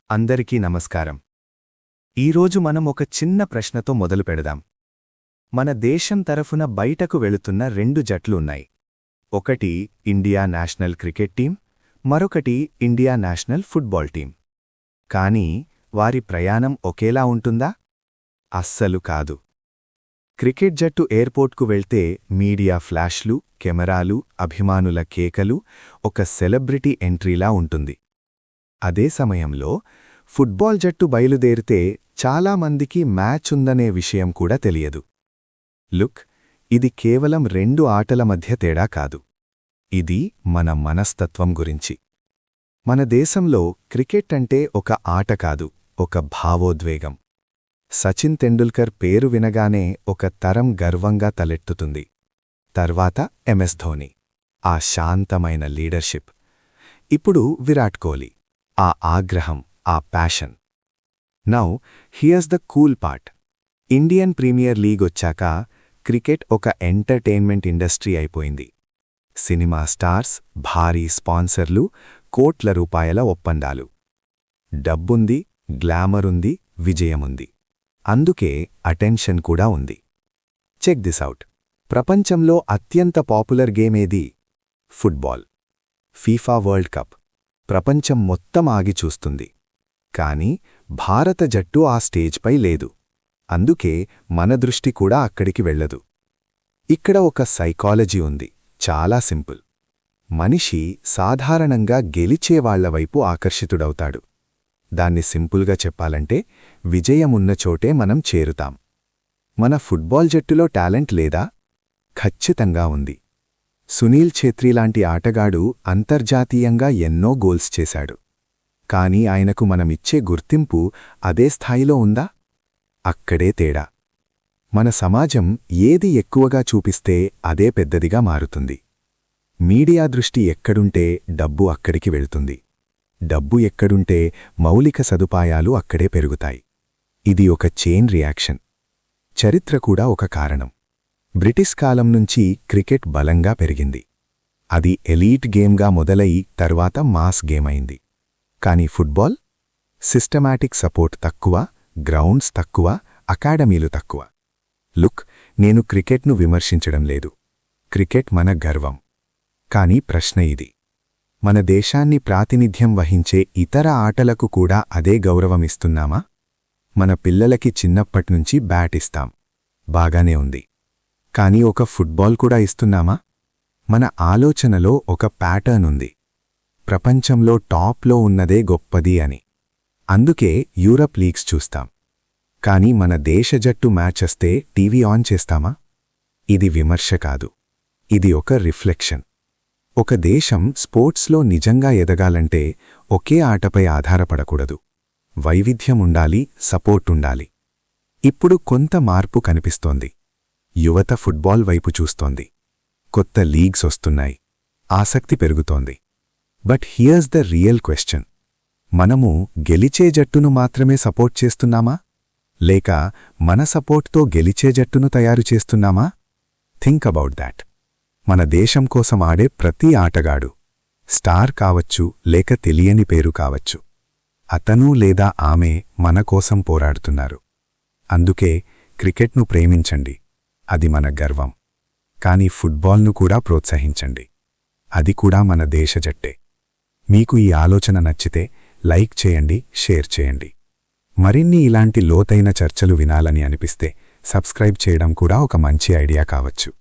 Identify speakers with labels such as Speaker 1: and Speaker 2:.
Speaker 1: అందరికీ నమస్కారం. ఈరోజు మనం ఒక చిన్న ప్రశ్నతో మొదలు పెడదాం. మన దేశం తరఫున బయటకు వెళుతున్న రెండు జట్లు ఉన్నాయి. ఒకటి ఇండియా నేషనల్ క్రికెట్ టీం, మరొకటి ఇండియా నేషనల్ ఫుట్బాల్ టీం. కానీ వారి ప్రయాణం ఒకేలా ఉంటుందా? అస్సలు కాదు. క్రికెట్ జట్టు ఎయిర్పోర్ట్కు వెళ్తే మీడియా ఫ్లాష్లు, కెమెరాలు, అభిమానుల కేకలు ఒక సెలబ్రిటీ ఎంట్రీలా ఉంటుంది. అదే సమయంలో ఫుట్బాల్ జట్టు బయలుదేరితే చాలామందికి మ్యాచ్ ఉందనే విషయం కూడా తెలియదు. లుక్, ఇది కేవలం రెండు ఆటల మధ్య తేడా కాదు. ఇది మన మనస్తత్వం గురించి. మన దేశంలో క్రికెట్ అంటే ఒక ఆట కాదు, ఒక భావోద్వేగం. సచిన్ తెండుల్కర్ పేరు వినగానే ఒక తరం గర్వంగా తలెత్తుతుంది. తర్వాత ఎంఎస్ ధోని, ఆ శాంతమైన లీడర్షిప్. ఇప్పుడు విరాట్ కోహ్లీ, ఆ ఆగ్రహం, ఆ passion. Now here's the cool part. Indian premier league వచ్చాక క్రికెట్ ఒక ఎంటర్టైన్మెంట్ ఇండస్ట్రీ అయిపోయింది. సినిమా స్టార్స్, భారీ స్పాన్సర్లు, కోట్ల రూపాయల ఒప్పందాలు. డబ్బుంది, గ్లామరుంది, విజయముంది. అందుకే అటెన్షన్ కూడా ఉంది. Check this out. ప్రపంచంలో అత్యంత పాపులర్ గేమ్ ఏది? ఫుట్బాల్. FIFA world cup. ప్రపంచం మొత్తం ఆగి చూస్తుంది. కాని భారత జట్టు ఆ స్టేజ్పై లేదు. అందుకే మన దృష్టి కూడా అక్కడికి వెళ్లదు. ఇక్కడ ఒక సైకాలజీ ఉంది, చాలా సింపుల్. మనిషి సాధారణంగా గెలిచేవాళ్లవైపు ఆకర్షితుడవుతాడు. దాన్ని సింపుల్గా చెప్పాలంటే విజయమున్న చోటే మనం చేరుతాం. మన ఫుట్బాల్ జట్టులో టాలెంట్ లేదా? ఖచ్చితంగా ఉంది. సునీల్ ఛేత్రీలాంటి ఆటగాడు అంతర్జాతీయంగా ఎన్నో గోల్స్ చేశాడు. కాని ఆయనకు మనమిచ్చే గుర్తింపు అదే స్థాయిలో ఉందా? అక్కడే తేడా. మన సమాజం ఏది ఎక్కువగా చూపిస్తే అదే పెద్దదిగా మారుతుంది. మీడియా దృష్టి ఎక్కడుంటే డబ్బు అక్కడికి వెళ్తుంది. డబ్బు ఎక్కడుంటే మౌలిక సదుపాయాలు అక్కడే పెరుగుతాయి. ఇది ఒక చైన్ రియాక్షన్. చరిత్ర కూడా ఒక కారణం. బ్రిటిష్ కాలం నుంచి క్రికెట్ బలంగా పెరిగింది. అది ఎలీట్ గేమ్గా మొదలై తర్వాత మాస్ గేమ్ అయింది. కానీ ఫుట్బాల్? సిస్టమాటిక్ సపోర్ట్ తక్కువ, గ్రౌండ్స్ తక్కువ, అకాడమీలు తక్కువ. లుక్, నేను క్రికెట్ను విమర్శించడం లేదు. క్రికెట్ మన గర్వం. కానీ ప్రశ్న ఇది: మన దేశాన్ని ప్రాతినిధ్యం వహించే ఇతర ఆటలకు కూడా అదే గౌరవమిస్తున్నామా? మన పిల్లలకి చిన్నప్పట్నుంచి బ్యాట్ ఇస్తాం, బాగానే ఉంది. కానీ ఒక ఫుట్బాల్ కూడా ఇస్తున్నామా? మన ఆలోచనలో ఒక ప్యాటర్న్ ఉంది. ప్రపంచంలో టాప్లో ఉన్నదే గొప్పది అని. అందుకే యూరప్ లీగ్స్ చూస్తాం. కానీ మన దేశ జట్టు మ్యాచ్ వస్తే టీవీ ఆన్ చేస్తామా? ఇది విమర్శ కాదు, ఇది ఒక రిఫ్లెక్షన్. ఒక దేశం స్పోర్ట్స్లో నిజంగా ఎదగాలంటే ఒకే ఆటపై ఆధారపడకూడదు. వైవిధ్యం ఉండాలి, సపోర్ట్ ఉండాలి. ఇప్పుడు కొంత మార్పు కనిపిస్తోంది. యువత ఫుట్బాల్ వైపు చూస్తోంది. కొత్త లీగ్స్ వస్తున్నాయి. ఆసక్తి పెరుగుతోంది. But here's the real question: మనము గెలిచే జట్టును మాత్రమే సపోర్ట్ చేస్తున్నామా? లేక మన సపోర్ట్తో గెలిచే జట్టును తయారు చేస్తున్నామా? Think about that. మన దేశం కోసం ఆడే ప్రతి ఆటగాడు స్టార్ కావచ్చు, లేక తెలియని పేరు కావచ్చు, అతను లేదా ఆమె మన కోసం పోరాడుతున్నారు. అందుకే క్రికెట్ను ప్రేమించండి, అది మన గర్వం. కానీ ఫుట్బాల్ను కూడా ప్రోత్సహించండి, అది కూడా మన దేశ జట్టే. మీకు ఈ ఆలోచన నచ్చితే లైక్ చేయండి, షేర్ చేయండి. మరిన్ని ఇలాంటి లోతైన చర్చలు వినాలని అనిపిస్తే సబ్స్క్రైబ్ చేయడం కూడా ఒక మంచి ఐడియా కావచ్చు.